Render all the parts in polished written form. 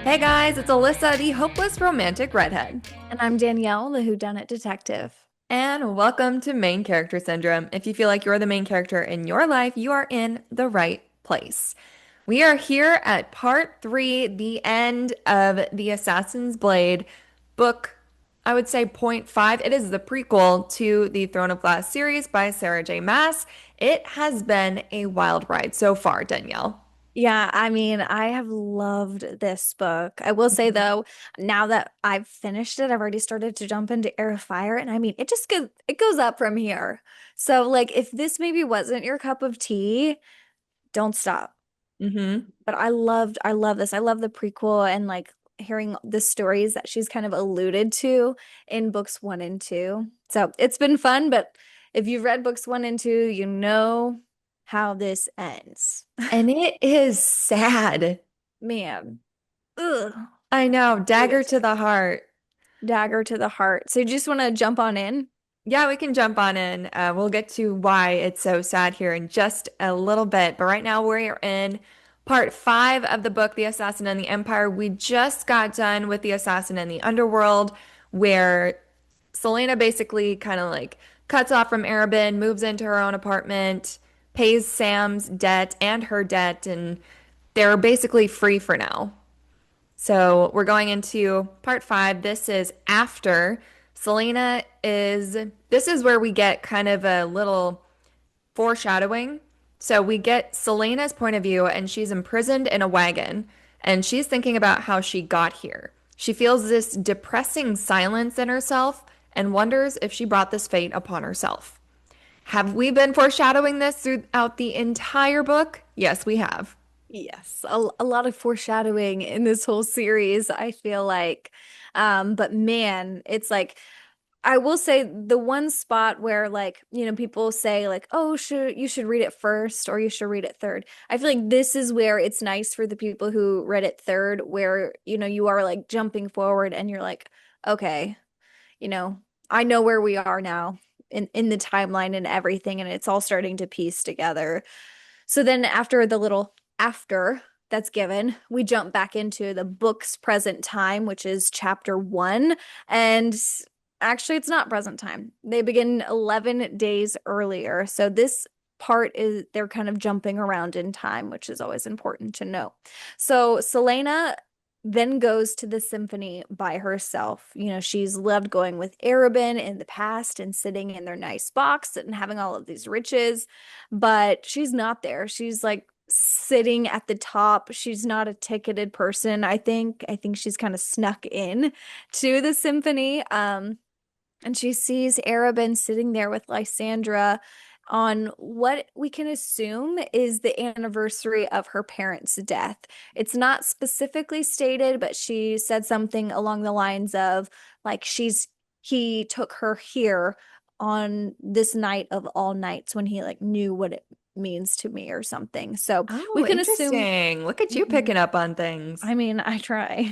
Hey guys, it's Alyssa, the hopeless romantic redhead. And I'm Danielle, the whodunit detective. And welcome to Main Character Syndrome. If you feel like you're the main character in your life, you are in the right place. We are here at part three, the end of the Assassin's Blade book, I would say point five. It is the prequel to the Throne of Glass series by Sarah J. Maas. It has been a wild ride so far, Danielle. Yeah, I mean, I have loved this book. I will say though, now that I've finished it, I've already started to jump into Air of Fire, and I mean, it goes up from here. So like if this maybe wasn't your cup of tea, don't stop. Mm-hmm. But I love this. I love the prequel and like hearing the stories that she's kind of alluded to in books one and two. So it's been fun, but if you've read books one and two, you know how this ends. And it is sad. Man, ugh, I know, it dagger is to the heart. dagger to the heart. So you just want to jump on in? Yeah, we can jump on in. We'll get to why it's so sad here in just a little bit. But right now, we're in part five of the book, The Assassin and the Empire. We just got done with The Assassin and the Underworld, where Selena basically kind of like cuts off from Arabin, moves into her own apartment, pays Sam's debt and her debt, and they're basically free for now. So we're going into part five. This is after this is where we get kind of a little foreshadowing. So we get Selena's point of view, and she's imprisoned in a wagon, and she's thinking about how she got here. She feels this depressing silence in herself and wonders if she brought this fate upon herself. Have we been foreshadowing this throughout the entire book? Yes, we have. Yes, a lot of foreshadowing in this whole series, I feel like. But man, it's like I will say the one spot where like, people say like, "Oh, should read it first or you should read it third." I feel like this is where it's nice for the people who read it third where, you are like jumping forward and you're like, "Okay, you know, I know where we are now in the timeline and everything and it's all starting to piece together." So then after the little after that's given, we jump back into the book's present time, which is chapter one. And actually, it's not present time. They begin 11 days earlier. So this part is they're kind of jumping around in time, which is always important to know. So Selena then goes to the symphony by herself. She's loved going with Arabin in the past and sitting in their nice box and having all of these riches, but she's not there. She's like sitting at the top. She's not a ticketed person. I think she's kind of snuck in to the symphony. And she sees Arabin sitting there with Lysandra on what we can assume is the anniversary of her parents' death. It's not specifically stated, but she said something along the lines of like he took her here on this night of all nights when he like knew what it means to me or something. So we Oh, can assume. interesting. Look at you Mhm. picking up on things. I mean, I try.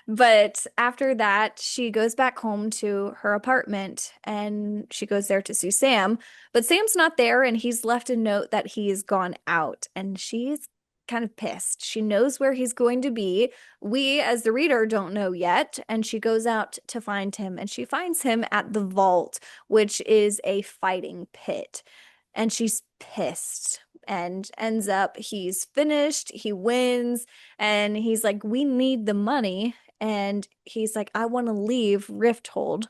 But after that, she goes back home to her apartment and she goes there to see Sam. But Sam's not there and he's left a note that he's gone out and she's kind of pissed. She knows where he's going to be. We, as the reader, don't know yet. And she goes out to find him and she finds him at the vault, which is a fighting pit. And she's pissed and ends up he's finished, he wins, and he's like, "We need the money." And he's like, "I want to leave Rifthold."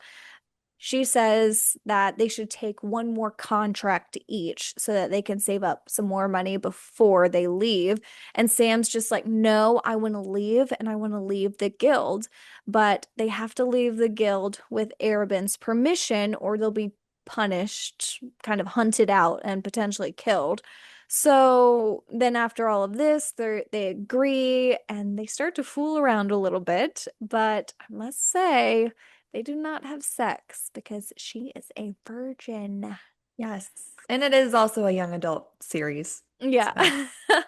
She says that they should take one more contract each so that they can save up some more money before they leave. And Sam's just like, "No, I want to leave and I want to leave the guild." But they have to leave the guild with Arabin's permission or they'll be punished, kind of hunted out and potentially killed. So then after all of this, they agree and they start to fool around a little bit. But I must say, they do not have sex because she is a virgin. Yes. And it is also a young adult series. Yeah. So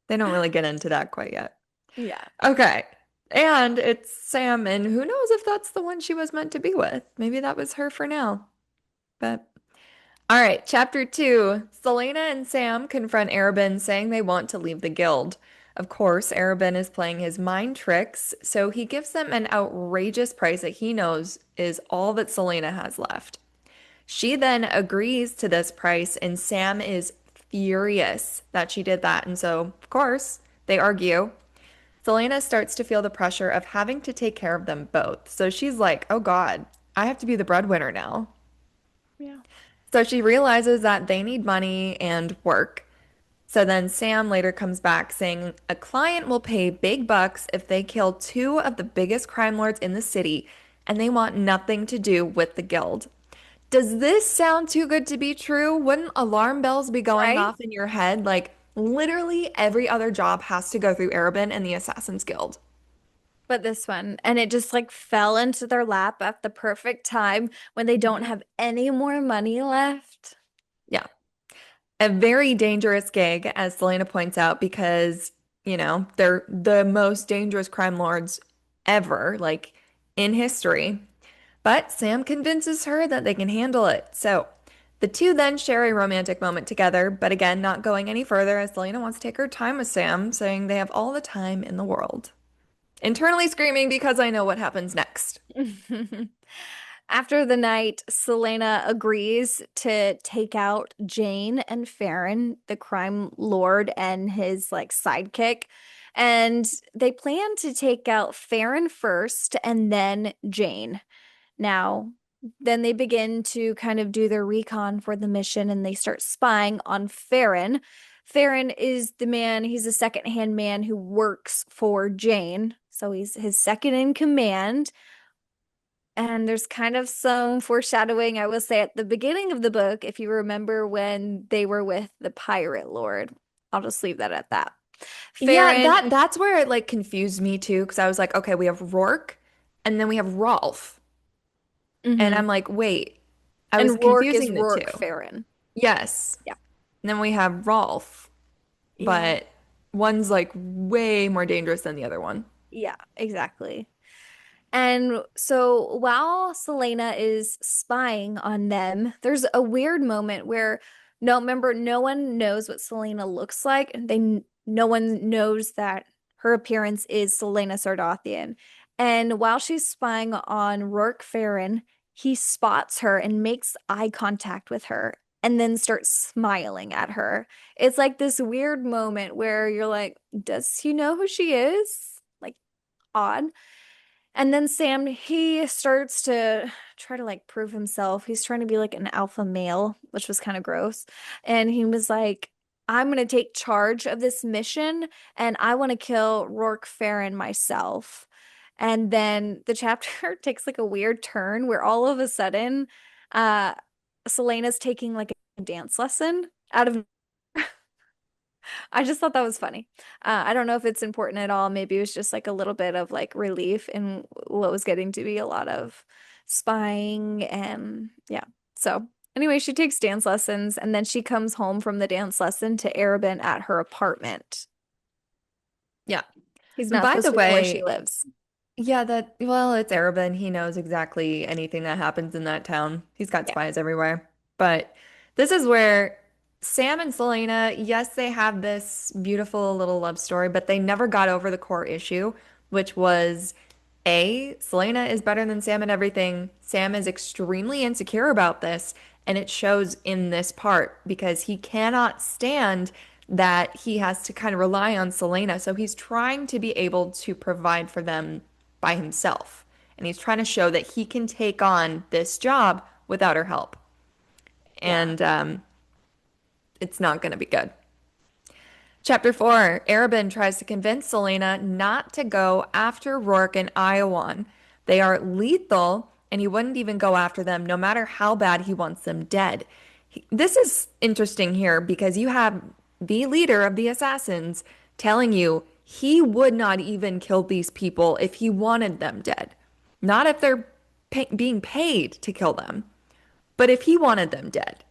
they don't really get into that quite yet. Yeah. Okay. And it's Sam, and who knows if that's the one she was meant to be with. Maybe that was her for now. But all right, chapter two. Selena and Sam confront Arabin saying they want to leave the guild. Of course, Arabin is playing his mind tricks, so he gives them an outrageous price that he knows is all that Selena has left. She then agrees to this price, and Sam is furious that she did that. And so, of course, they argue. Selena starts to feel the pressure of having to take care of them both. So she's like, oh God, I have to be the breadwinner now. Yeah. So she realizes that they need money and work. So then Sam later comes back saying a client will pay big bucks if they kill two of the biggest crime lords in the city, and they want nothing to do with the guild. Does this sound too good to be true? Wouldn't alarm bells be going Right? off in your head? Like literally every other job has to go through Arabin and the Assassin's Guild. But this one, and it just like fell into their lap at the perfect time when they don't Mhm. have any more money left. Yeah. A very dangerous gig, as Selena points out, because, they're the most dangerous crime lords ever, like in history. But Sam convinces her that they can handle it. So the two then share a romantic moment together, but again, not going any further as Selena wants to take her time with Sam, saying they have all the time in the world. Internally screaming because I know what happens next. After the night, Selena agrees to take out Jane and Farron, the crime lord and his like sidekick. And they plan to take out Farron first and then Jane. Now, then they begin to kind of do their recon for the mission and they start spying on Farron. Farron is the man, he's a second-hand man who works for Jane. So he's his second in command. And there's kind of some foreshadowing, I will say, at the beginning of the book, if you remember when they were with the pirate lord. I'll just leave that at that. Yeah, Farron, that's where it like confused me too, because I was like, okay, we have Rourke and then we have Rolf. And mhm. I'm like, wait, I was And Rourke is confusing the two. Rourke Farron. Yes. Yeah. And then we have Rolf, Yeah. but one's like way more dangerous than the other one. Yeah, exactly. And so while Selena is spying on them, there's a weird moment where remember, no one knows what Selena looks like. No one knows that her appearance is Selena Sardathian. And while she's spying on Rourke Farron, he spots her and makes eye contact with her and then starts smiling at her. It's like this weird moment where you're like, does he know who she is? Like, odd. And then Sam, he starts to try to like prove himself. He's trying to be like an alpha male, which was kind of gross. And he was like, I'm going to take charge of this mission and I want to kill Rourke Farron myself. And then the chapter takes like a weird turn where all of a sudden, uh, Selena's taking like a dance lesson out of I just thought that was funny. I don't know if it's important at all. Maybe it was just like a little bit of like relief in what was getting to be a lot of spying and yeah. So anyway, she takes dance lessons and then she comes home from the dance lesson to Arabin at her apartment. Yeah. He's And not by supposed the to know where she way, lives. yeah, well, it's Arabin. He knows exactly anything that happens in that town. He's got Yeah. spies everywhere. But this is where Sam and Selena, yes, they have this beautiful little love story, but they never got over the core issue, which was A, Selena is better than Sam at everything. Sam is extremely insecure about this, and it shows in this part because he cannot stand that he has to kind of rely on Selena. So he's trying to be able to provide for them by himself. And he's trying to show that he can take on this job without her help. Yeah. And it's not going to be good. Chapter 4, Arabin tries to convince Selena not to go after Rourke and Iowan. They are lethal, and he wouldn't even go after them no matter how bad he wants them dead. This is interesting here because you have the leader of the assassins telling you he would not even kill these people if he wanted them dead. Not if they're being paid to kill them, but if he wanted them dead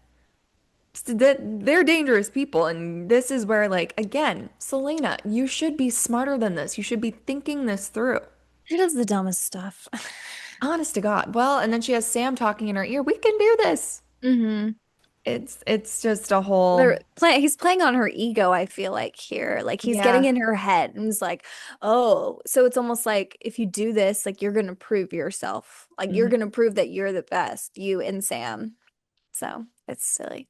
that they're dangerous people. And this is where, like, again, Selena, you should be smarter than this. You should be thinking this through. She does the dumbest stuff. Honest to God. Well, and then she has Sam talking in her ear. We can do this. hmm it's just a whole He's playing on her ego, I feel like here. Like he's getting yeah. in her head and he's like, "Oh, so it's almost like if you do this, like you're gonna prove yourself. Like you're Mhm. gonna prove that you're the best, you and Sam." So, it's silly.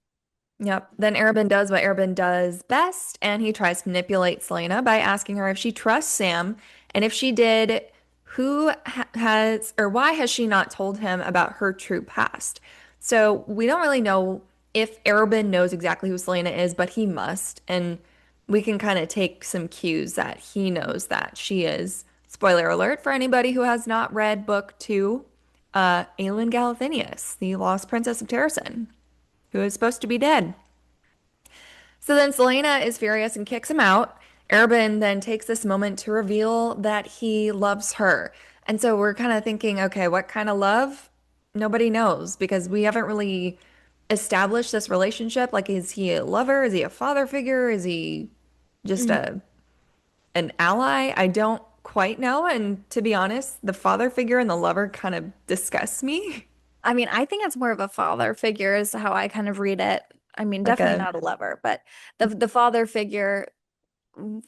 Yep. Then Arabin does what Arabin does best, and he tries to manipulate Selena by asking her if she trusts Sam, and if she did, who ha has or why has she not told him about her true past? So we don't really know if Arabin knows exactly who Selena is, but he must, and we can kind of take some cues that he knows that she is. Spoiler alert for anybody who has not read book two, Aelin Galathynius, the Lost Princess of Terrasen, who is supposed to be dead. So then Selena is furious and kicks him out. Erben then takes this moment to reveal that he loves her. And so we're kind of thinking, okay, what kind of love? Nobody knows because we haven't really established this relationship. Like, is he a lover? Is he a father figure? Is he just Mm. a an ally? I don't quite know. And to be honest, the father figure and the lover kind of disgust me. I mean, I think it's more of a father figure is how I kind of read it. I mean, Like definitely a not a lover, but the father figure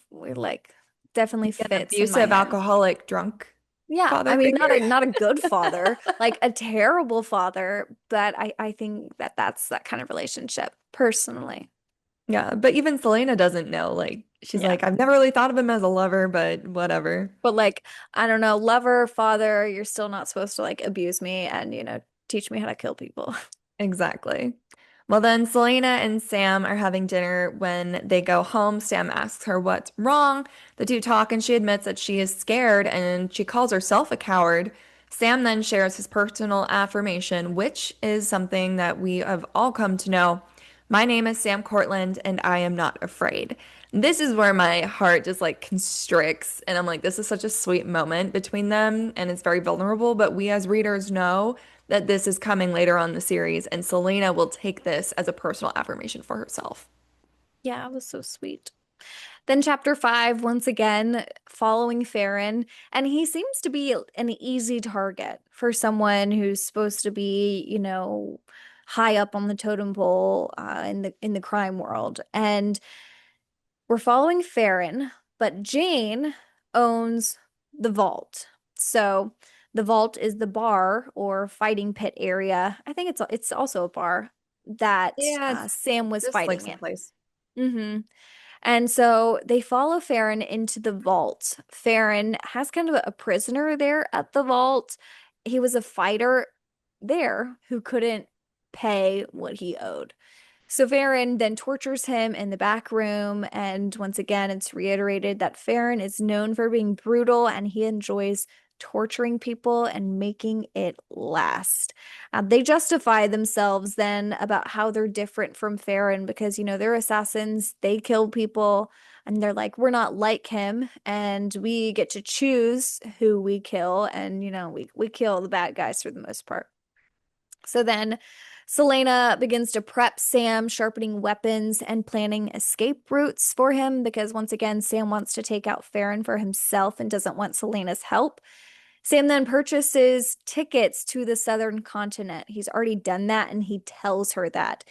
we like definitely an fits in my abusive, head. alcoholic, drunk Yeah, I father mean, figure. not a good father, like a terrible father, but I think that that's that kind of relationship personally. Yeah, but even Selena doesn't know. Like, she's Yeah. like, I've never really thought of him as a lover, but whatever. But like, I don't know, lover, father, you're still not supposed to like abuse me and, teach me how to kill people. Exactly. Well, then Selena and Sam are having dinner. When they go home, Sam asks her what's wrong. The two talk, and she admits that she is scared and she calls herself a coward. Sam then shares his personal affirmation, which is something that we have all come to know. My name is Sam Cortland, and I am not afraid. This is where my heart just like constricts, and I'm like, this is such a sweet moment between them, and it's very vulnerable. But we as readers know that this is coming later on in the series, and Selena will take this as a personal affirmation for herself. Yeah, it was so sweet. Then chapter 5, once again, following Farron, and he seems to be an easy target for someone who's supposed to be, high up on the totem pole in the crime world. And we're following Farron, but Jane owns the vault. So the vault is the bar or fighting pit area. I think it's also a bar that Yeah, it's Sam was just like fighting in. someplace. Hmm. And so they follow Farron into the vault. Farron has kind of a prisoner there at the vault. He was a fighter there who couldn't pay what he owed. So Farron then tortures him in the back room, and once again, it's reiterated that Farron is known for being brutal and he enjoys torturing people and making it last. They justify themselves then about how they're different from Farron because, they're assassins, they kill people, and they're like, we're not like him, and we get to choose who we kill, and, we kill the bad guys for the most part. So then Selena begins to prep Sam, sharpening weapons and planning escape routes for him because once again, Sam wants to take out Farron for himself and doesn't want Selena's help. Sam then purchases tickets to the southern continent. He's already done that and he tells her that.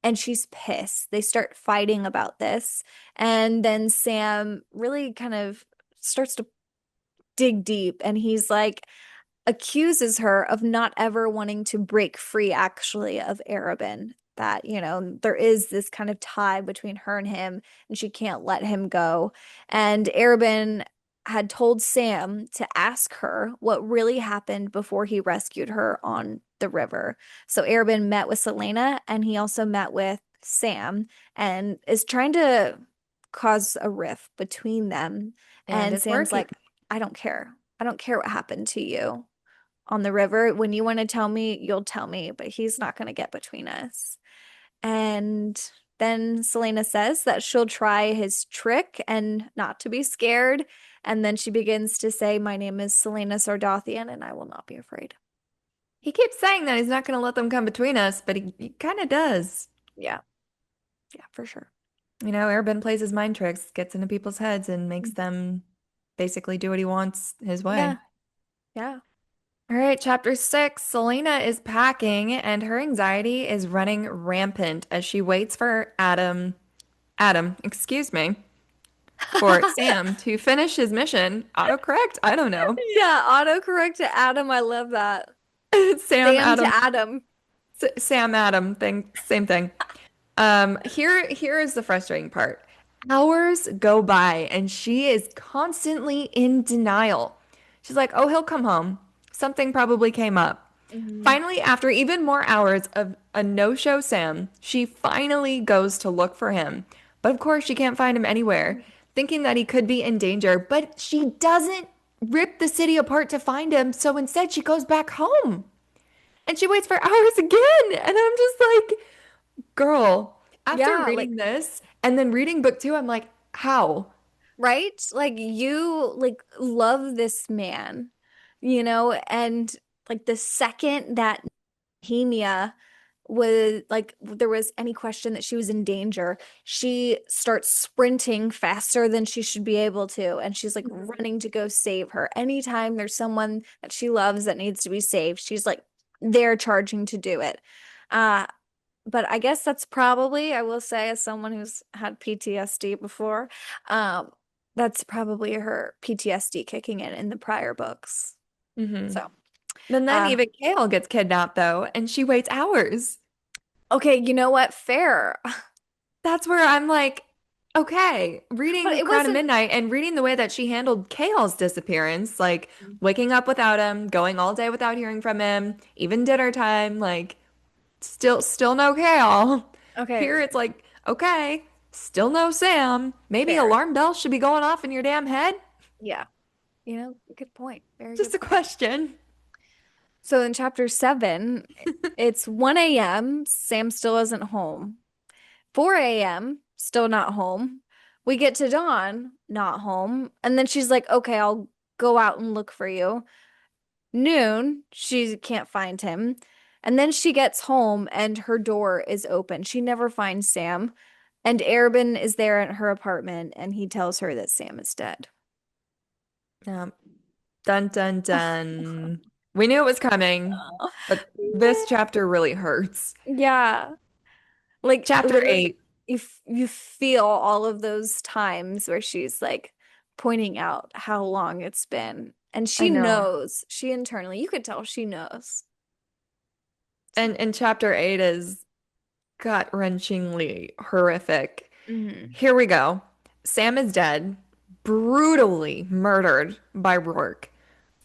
And she's pissed. They start fighting about this. And then Sam really kind of starts to dig deep and he's like, accuses her of not ever wanting to break free, actually, of Arabin. That, there is this kind of tie between her and him, and she can't let him go. And Arabin had told Sam to ask her what really happened before he rescued her on the river. So Arabin met with Selena, and he also met with Sam, and is trying to cause a rift between them. And And it's Sam's working. like, I don't care. I don't care what happened to you on the river. When you want to tell me, you'll tell me, but he's not going to get between us. And then Selena says that she'll try his trick and not to be scared. And then she begins to say, my name is Selena Sardothian and I will not be afraid. He keeps saying that he's not going to let them come between us, but he kind of does. Yeah, yeah, for sure. You know, Airbin plays his mind tricks, gets into people's heads, and makes them basically do what he wants his way. Yeah, yeah. All right, chapter 6. Selena is packing and her anxiety is running rampant as she waits for excuse me, for Sam to finish his mission. Autocorrect? I don't know. Yeah, autocorrect to Adam. I love that. Sam Sam to Adam, Adam. Sam Adam thing, same thing. Here is the frustrating part. Hours go by and she is constantly in denial. She's like, "Oh, he'll come home. Something probably came up." Mhm. Finally, after even more hours of a no-show Sam, she finally goes to look for him. But of course, she can't find him anywhere, thinking that he could be in danger. But she doesn't rip the city apart to find him, so instead she goes back home. And she waits for hours again. And I'm just like, girl, after Yeah, like reading this and then reading book two, I'm like, how? right? Like you like love this man, and like the second that Nehemia was like there was any question that she was in danger, she starts sprinting faster than she should be able to, and she's like running to go save her. Anytime there's someone that she loves that needs to be saved, she's like there charging to do it. Uh but I guess that's probably, I will say, as someone who's had PTSD before, um, that's probably her PTSD kicking in the prior books. Hmm. So, And then uh, even Kale gets kidnapped though, and she waits hours. okay, you know what? Fair. That's where I'm like, okay, But reading it Crown of wasn't, Midnight and reading the way that she handled Kale's disappearance, like waking up without him, going all day without hearing from him, even dinner time, like still no Kale. okay, Here it's like, okay, still no Sam. Maybe fair. alarm bells should be going off in your damn head. Yeah, good point. Very Just good a point. question. So in chapter 7, it's 1 a.m. Sam still isn't home. 4 a.m., still not home. We get to dawn, not home. And then she's like, okay, I'll go out and look for you. Noon, she can't find him. And then she gets home and her door is open. She never finds Sam. And Arabin is there at her apartment and he tells her that Sam is dead. Um, dun dun dun. We knew it was coming, but this Man. chapter really hurts. Yeah. Like Chapter literally 8. you feel all of those times where she's like pointing out how long it's been. And I she know. knows, she internally, you could tell she knows. So, And chapter 8 is gut-wrenchingly horrific. mhm. Here we go. Sam is dead, brutally murdered by Rourke.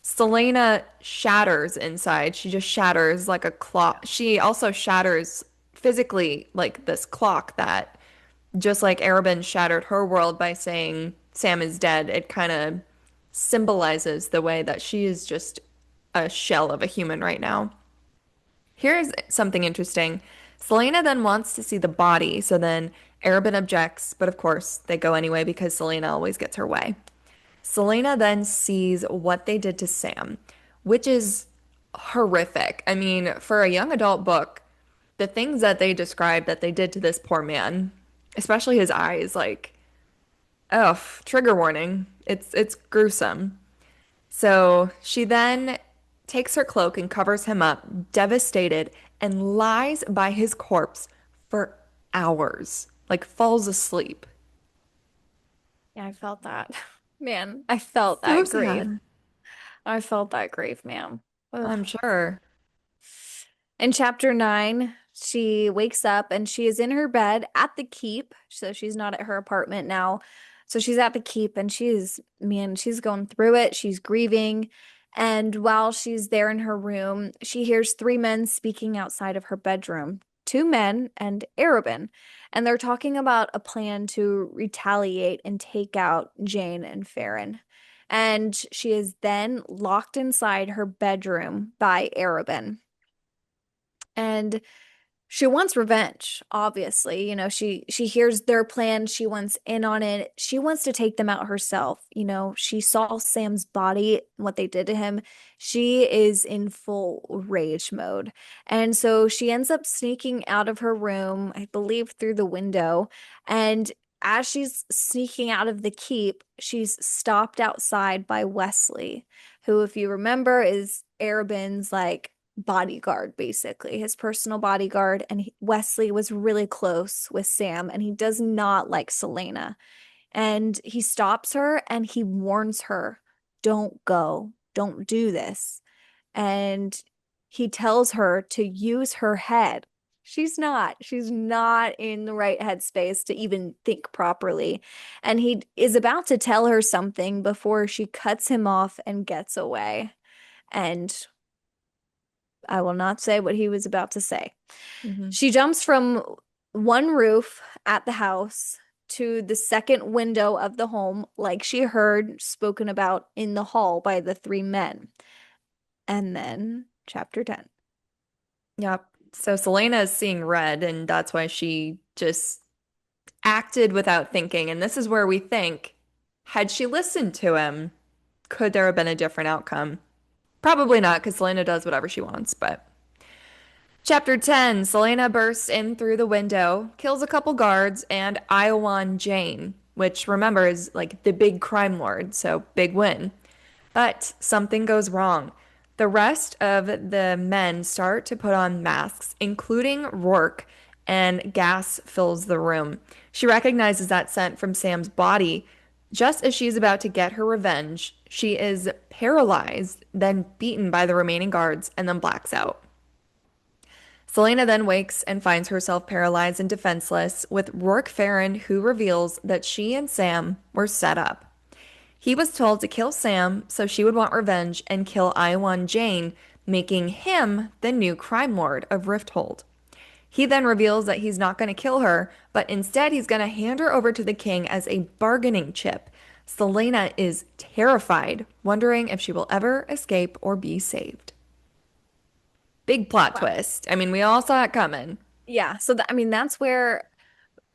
Selena shatters inside. She just shatters like a clock. She also shatters physically like this clock that just like Arabin shattered her world by saying Sam is dead, it kind of symbolizes the way that she is just a shell of a human right now. Here's something interesting. Selena then wants to see the body, so then Arabin objects, but of course they go anyway because Selena always gets her way. Selena then sees what they did to Sam, which is horrific. I mean, for a young adult book, the things that they describe that they did to this poor man, especially his eyes, like, oh, trigger warning. It's gruesome. So she then takes her cloak and covers him up, devastated, and lies by his corpse for hours, like falls asleep. Yeah, I felt that. Man, I felt So that grief. sad. I felt that grief, man. Ugh. I'm sure. In chapter 9, she wakes up and she is in her bed at the keep. So she's not at her apartment now. So she's at the keep and she's going through it. She's grieving. And while she's there in her room, she hears three men speaking outside of her bedroom, two men and Arabin. And they're talking about a plan to retaliate and take out Jane and Farron. And she is then locked inside her bedroom by Arabin. And she wants revenge, obviously. She hears their plan, she wants in on it. She wants to take them out herself. She saw Sam's body, what they did to him. She is in full rage mode. And so she ends up sneaking out of her room, I believe through the window. And as she's sneaking out of the keep, she's stopped outside by Wesley, who, if you remember, is Arabin's like bodyguard, basically, his personal bodyguard. And Wesley was really close with Sam, and he does not like Selena. And he stops her and he warns her, don't go, don't do this. And he tells her to use her head. She's not in the right headspace to even think properly. And he is about to tell her something before she cuts him off and gets away. And I will not say what he was about to say. Hmm. She jumps from one roof at the house to the second window of the home, like she heard spoken about in the hall by the three men. And then, chapter 10. Yep. So Selena is seeing red, and that's why she just acted without thinking. And this is where we think, had she listened to him, could there have been a different outcome? Probably not, because Selena does whatever she wants, but. Chapter 10, Selena bursts in through the window, kills a couple guards, and Iowan Jane, which remember is like the big crime lord, so big win. But something goes wrong. The rest of the men start to put on masks, including Rourke, and gas fills the room. She recognizes that scent from Sam's body. Just as she's about to get her revenge, she is paralyzed, then beaten by the remaining guards, and then blacks out. Selena then wakes and finds herself paralyzed and defenseless, with Rourke Farron, who reveals that she and Sam were set up. He was told to kill Sam so she would want revenge and kill Iwan Jane, making him the new crime lord of Rifthold. He then reveals that he's not going to kill her, but instead he's going to hand her over to the king as a bargaining chip. Selena is terrified, wondering if she will ever escape or be saved. Big plot Wow. twist. I mean, we all saw it coming. Yeah, so I mean that's where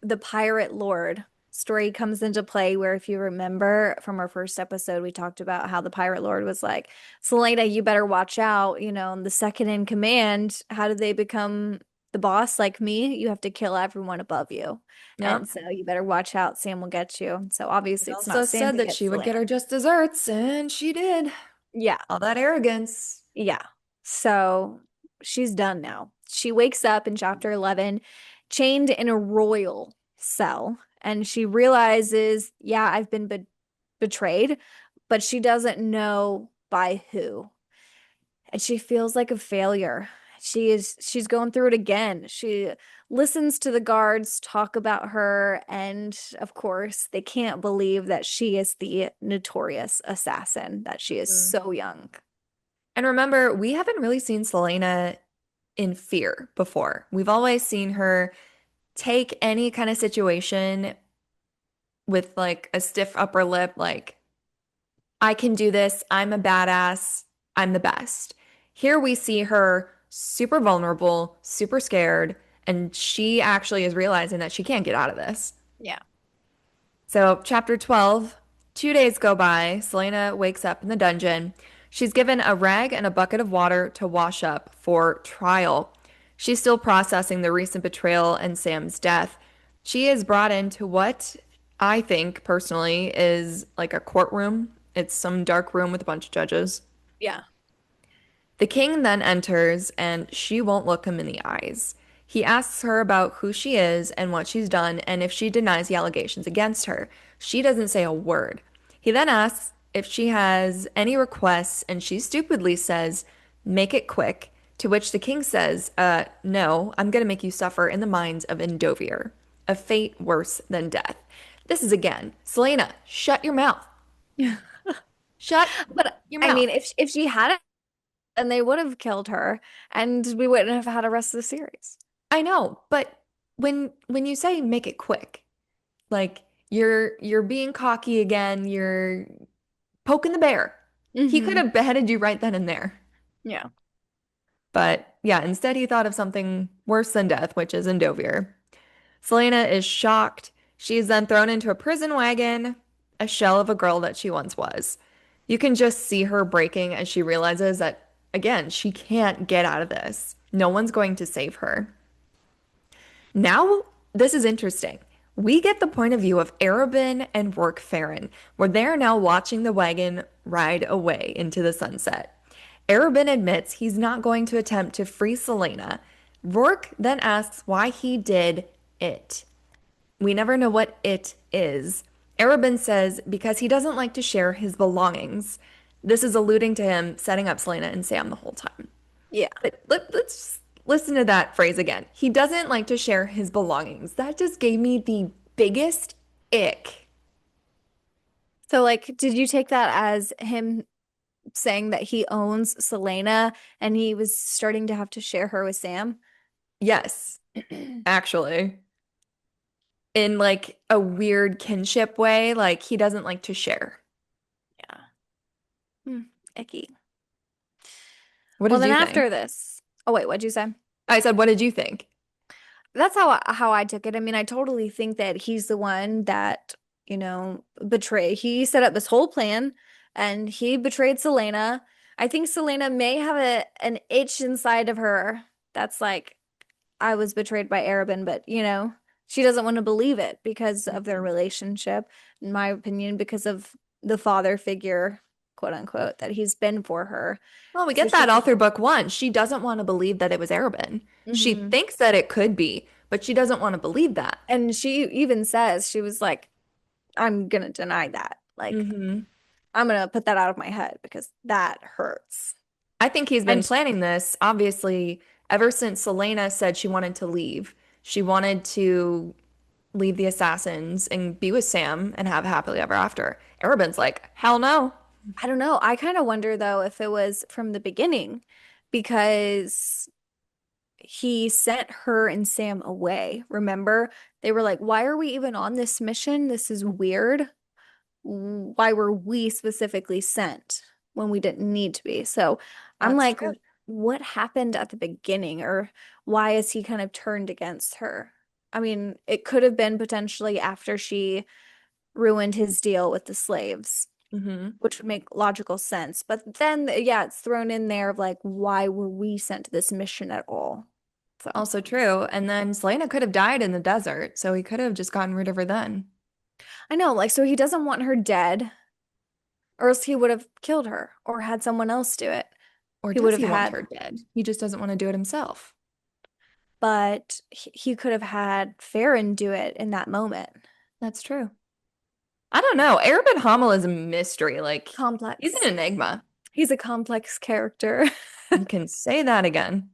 the Pirate Lord story comes into play, where if you remember from our first episode, we talked about how the Pirate Lord was like, Selena, you better watch out, and the second in command, how did they become the boss like me? You have to kill everyone above you. Yep. And so you better watch out, Sam will get you. So He obviously it's also not Sam said who that gets she would get Selena. her just desserts, and she did. Yeah. All that arrogance. Yeah. So she's done now. She wakes up in chapter 11, chained in a royal cell, and she realizes, yeah, I've been betrayed, but she doesn't know by who. And she feels like a failure. She's going through it again. She listens to the guards talk about her, and of course, they can't believe that she is the notorious assassin, that she is Mhm. so young. And remember, we haven't really seen Selena in fear before. We've always seen her take any kind of situation with like a stiff upper lip, like, I can do this. I'm a badass. I'm the best. Here we see her super vulnerable, super scared, and she actually is realizing that she can't get out of this. Yeah. So, chapter 12, 2 days go by. Selena wakes up in the dungeon. She's given a rag and a bucket of water to wash up for trial. She's still processing the recent betrayal and Sam's death. She is brought into what I think personally is like a courtroom. It's some dark room with a bunch of judges. Yeah. The king then enters and she won't look him in the eyes. He asks her about who she is and what she's done and if she denies the allegations against her. She doesn't say a word. He then asks if she has any requests and she stupidly says, make it quick, to which the king says, no, I'm going to make you suffer in the mines of Endovier, a fate worse than death. This is again, Selena, shut your mouth. Shut But your I mouth. mean, if she had it, then they would have killed her, and we wouldn't have had a rest of the series. I know, but when you say make it quick, like you're being cocky again, you're poking the bear. He could Hmm. have beheaded you right then and there. Yeah. But yeah, instead he thought of something worse than death, which is Endovier. Selena is shocked. She's then thrown into a prison wagon, a shell of a girl that she once was. You can just see her breaking as she realizes that, again, she can't get out of this. No one's going to save her. Now, this is interesting. We get the point of view of Arabin and Rourke Farron, where they're now watching the wagon ride away into the sunset. Arabin admits he's not going to attempt to free Selena. Rourke then asks why he did it. We never know what it is. Arabin says because he doesn't like to share his belongings. This is alluding to him setting up Selena and Sam the whole time. Yeah. But let's listen to that phrase again. He doesn't like to share his belongings. That just gave me the biggest ick. So, like, did you take that as him saying that he owns Selena and he was starting to have to share her with Sam? Yes, actually. In like a weird kinship way, like he doesn't like to share. Yeah. Hmm, icky. What Well, did then you think? after this, oh wait, what'd you say? I said, what did you think? That's how I took it. I mean, I totally think that he's the one that, he set up this whole plan and he betrayed Selena. I think Selena may have an itch inside of her that's like, I was betrayed by Arabin, but she doesn't want to believe it because of their Mhm. relationship, in my opinion, because of the father figure, quote unquote, that he's been for her. Well, we So get she that all just, through book one. She doesn't want to believe that it was Arabin. She hmm. thinks that it could be, but she doesn't want to believe that. And she even says, she was like, I'm gonna deny that. Like, Hmm. I'm gonna put that out of my head because that hurts. I think he's been And planning this, obviously, ever since Selena said she wanted to leave. She wanted to leave the assassins and be with Sam and have happily ever after. Arabin's like, hell no. I don't know. I kind of wonder though if it was from the beginning because he sent her and Sam away. Remember? They were like, why are we even on this mission? This is weird. Why were we specifically sent when we didn't need to be? So I'm That's like, true. what happened at the beginning, or why is he kind of turned against her? I mean, it could have been potentially after she ruined his deal with the slaves, Hmm. which would make logical sense. But then, yeah, it's thrown in there of like, why were we sent to this mission at all? So Also true. And then Selena could have died in the desert, so he could have just gotten rid of her then. I know, like, so he doesn't want her dead, or else he would have killed her or had someone else do it. Or He would does have he want had, her dead? He just doesn't want to do it himself. but he could have had Farron do it in that moment. That's true. I don't know. Arabin Hamel is a mystery. Like, he's an Complex. enigma. He's a complex character. You can say that again.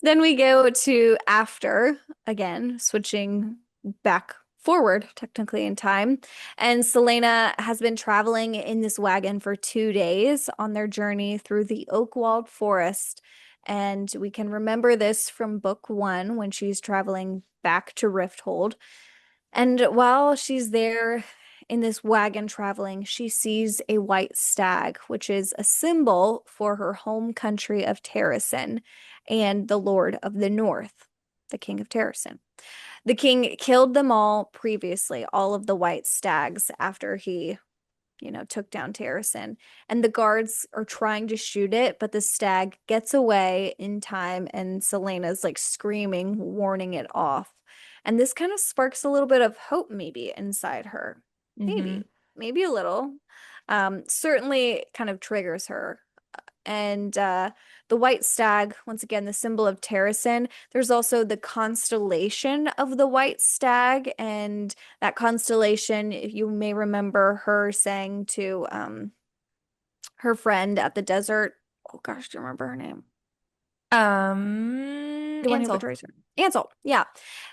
Then we go to after, again, switching back forward, technically in time. And Selena has been traveling in this wagon for 2 days on their journey through the oak-walled forest. And we can remember this from book one when she's traveling back to Rifthold. And while she's there in this wagon traveling, she sees a white stag, which is a symbol for her home country of Terrasen and the Lord of the North, the King of Terrasen. The king killed them all previously, all of the white stags, after he took down Terrasen. And the guards are trying to shoot it, but the stag gets away in time, and Selena's like screaming, warning it off. And this kind of sparks a little bit of hope, maybe, inside her. Hmm. Maybe a little. Certainly kind of triggers her. And the white stag, once again, the symbol of Terrasen. There's also the constellation of the white stag, and that constellation, if you may remember her saying to her friend at the desert, oh gosh, do you remember her name? The one who Ansel. betrays her. Ansel, yeah.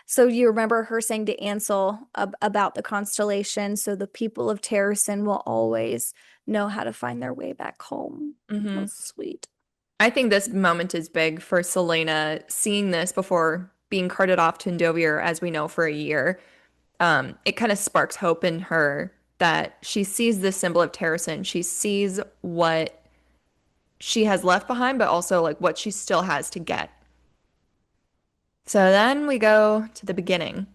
So you remember her saying to Ansel about the constellation, so the people of Terrasen will always know how to find their way back home. That Hmm. was sweet. I think this moment is big for Selena seeing this before being carted off to Endovier, as we know, for a year. It kind of sparks hope in her that she sees this symbol of Terrasen. She sees what she has left behind, but also like what she still has to get. So then we go to the beginning.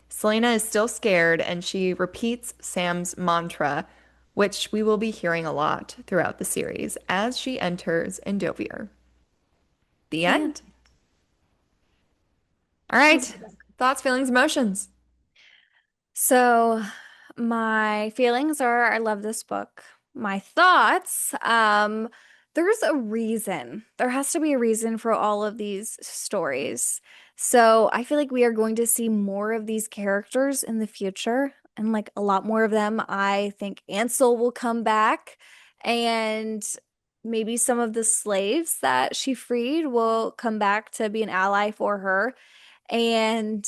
Selena is still scared and she repeats Sam's mantra, which we will be hearing a lot throughout the series as she enters Endovier. The The end. end. All right. Thoughts, feelings, emotions. So, my feelings are I love this book. My thoughts, There's a reason. There has to be a reason for all of these stories. So I feel like we are going to see more of these characters in the future and like a lot more of them. I think Ansel will come back and maybe some of the slaves that she freed will come back to be an ally for her. And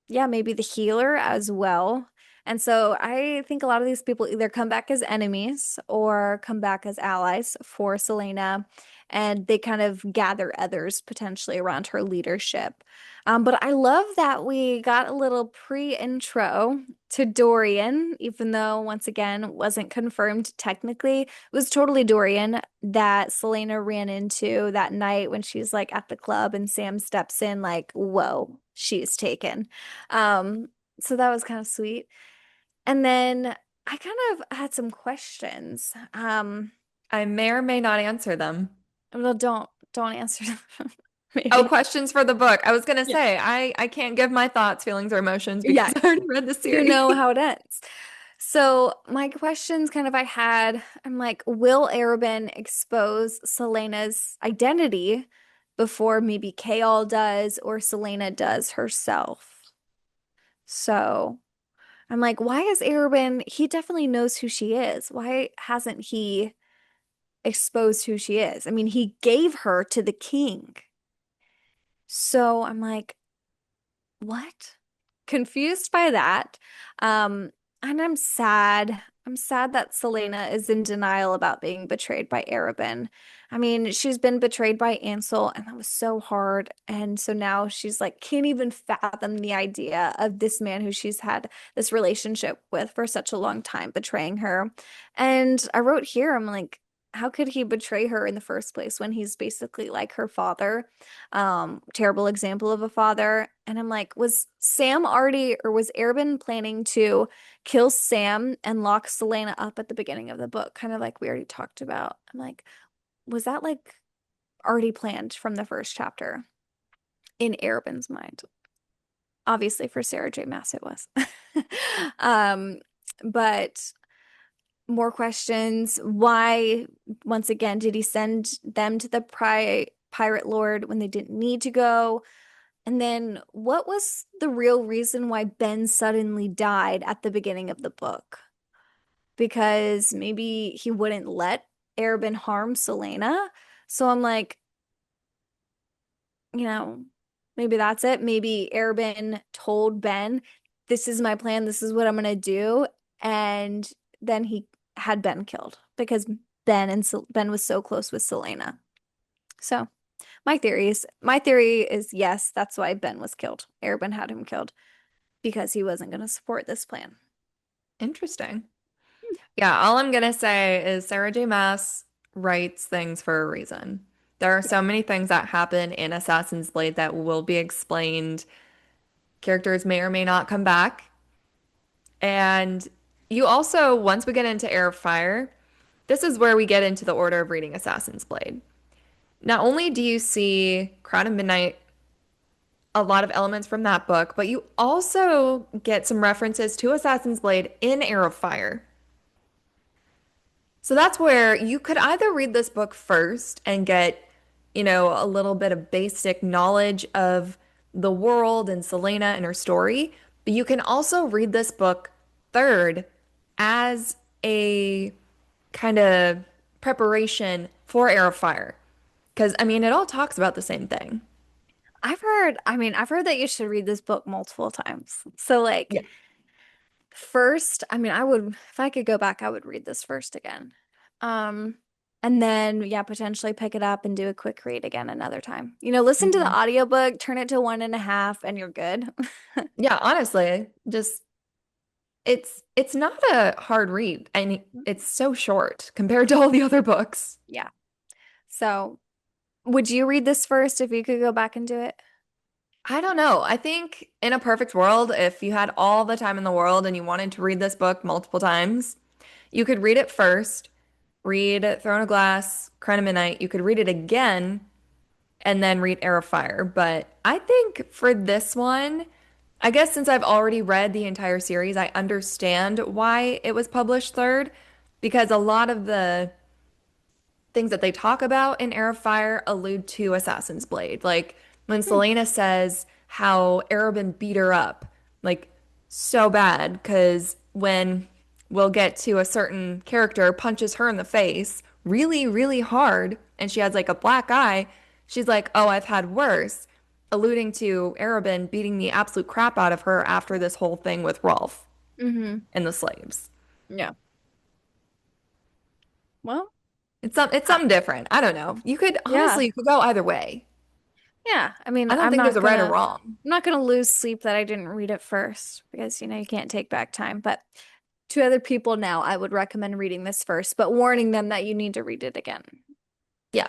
yeah, maybe the healer as well. And so I think a lot of these people either come back as enemies or come back as allies for Selena, and they kind of gather others potentially around her leadership. But I love that we got a little pre-intro to Dorian, even though once again it wasn't confirmed technically. It was totally Dorian that Selena ran into that night when she's like at the club and Sam steps in like, whoa, she's taken. Um, so that was kind of sweet. And then I kind of had some questions. I may or may not answer them. Well, don't answer them. Oh, Maybe. questions for the book. I was gonna Yeah. say I can't give my thoughts, feelings, or emotions because Yeah, I already read the you series. know how it ends. So my questions kind of I had, I'm like, will Arabin expose Selena's identity before maybe Kaol does or Selena does herself? So I'm like, why is Arabin, he definitely knows who she is. Why hasn't he exposed who she is? I mean, he gave her to the king. So I'm like, what? Confused by that. Um, and I'm sad. I'm sad that Selena is in denial about being betrayed by Arabin. I mean, she's been betrayed by Ansel, and that was so hard. And so now she's like, can't even fathom the idea of this man who she's had this relationship with for such a long time betraying her. And I wrote here, I'm like, how could he betray her in the first place when he's basically like her father? Terrible example of a father. And I'm like, was Sam already, or was Arabin planning to kill Sam and lock Selena up at the beginning of the book? Kind of like we already talked about. I'm like, was that like already planned from the first chapter in Arabin's mind? Obviously, for Sarah J. Maas, it was. um, but more questions. Why, once again, did he send them to the pirate lord when they didn't need to go? And then what was the real reason why Ben suddenly died at the beginning of the book? Because maybe he wouldn't let Arabin harm Selena. So I'm like, you know, maybe that's it. Maybe Arabin told Ben, this is my plan, this is what I'm gonna do. And then he had Ben killed because Ben was so close with Selena. So my theory is yes, that's why Ben was killed. Arabin had him killed because he wasn't going to support this plan. Interesting. Yeah, all I'm gonna say is Sarah J. Maas writes things for a reason. There are Yeah. so many things that happen in Assassin's Blade that will be explained. Characters may or may not come back. And you also, once we get into Air of Fire, this is where we get into the order of reading Assassin's Blade. Not only do you see Crown of Midnight, a lot of elements from that book, but you also get some references to Assassin's Blade in Air of Fire. So that's where you could either read this book first and get, a little bit of basic knowledge of the world and Selena and her story, but you can also read this book third as a kind of preparation for Air of Fire. Because, I mean, it all talks about the same thing. I've heard that you should read this book multiple times. So like Yeah. first, I mean, I would if I could go back, I would read this first again. Um, and then yeah, potentially pick it up and do a quick read again another time. Listen to the Mhm. audiobook, turn it to 1.5, and you're good. Yeah, honestly, just it's not a hard read and it's so short compared to all the other books. Yeah. So would you read this first if you could go back and do it? I don't know. I think in a perfect world, if you had all the time in the world and you wanted to read this book multiple times, you could read it first, read Throne of Glass, Crown of Midnight. You could read it again and then read Air of Fire. But I think for this one, I guess since I've already read the entire series, I understand why it was published third because a lot of the things that they talk about in Air of Fire allude to Assassin's Blade. Like when Hmm. Selena says how Arabin beat her up, like so bad, because when we'll get to a certain character punches her in the face really, really hard, and she has like a black eye, she's like, oh, I've had worse, alluding to Arabin beating the absolute crap out of her after this whole thing with Rolf Hmm. and the slaves. Yeah. Well, It's I, something different. I don't know. You could yeah. honestly you could go either way. Yeah. I mean, I don't think there's a right or wrong. I'm not gonna lose sleep that I didn't read it first because you can't take back time. But to other people now, I would recommend reading this first, but warning them that you need to read it again. Yeah.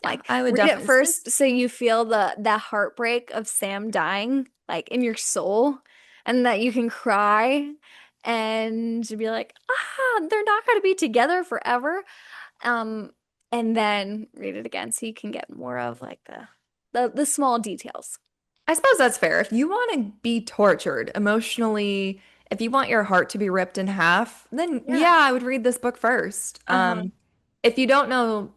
Yeah, Like I would read it definitely say. first so you feel the heartbreak of Sam dying, like in your soul, and that you can cry and be like, they're not gonna be together forever. Um, and then read it again so you can get more of like the small details. I suppose that's fair. If you want to be tortured emotionally, if you want your heart to be ripped in half, then Yeah. yeah, I would read this book first. Uh-huh. If you don't know,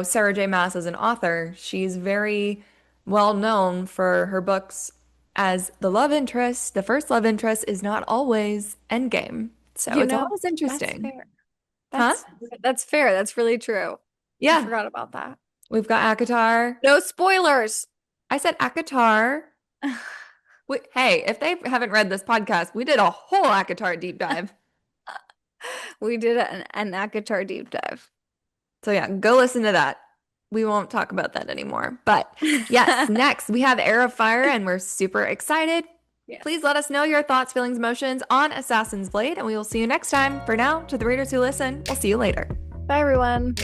Sarah J. Maas as an author, she's very well known for her books as the love interest. The first love interest is not always endgame. So You it's know, always that's interesting. fair. Huh? That's fair. That's really true. I Yeah. forgot about that. We've got Akatar. No spoilers. I said Akatar. Hey, if they haven't read this podcast, we did a whole Akatar deep dive. We did an ACOTAR deep dive. So yeah, go listen to that. We won't talk about that anymore. But yes, next we have Air of Fire, and we're super excited. Please Yes. let us know your thoughts, feelings, emotions on Assassin's Blade, and we will see you next time. For now, to the readers who listen, we'll see you later. Bye, everyone.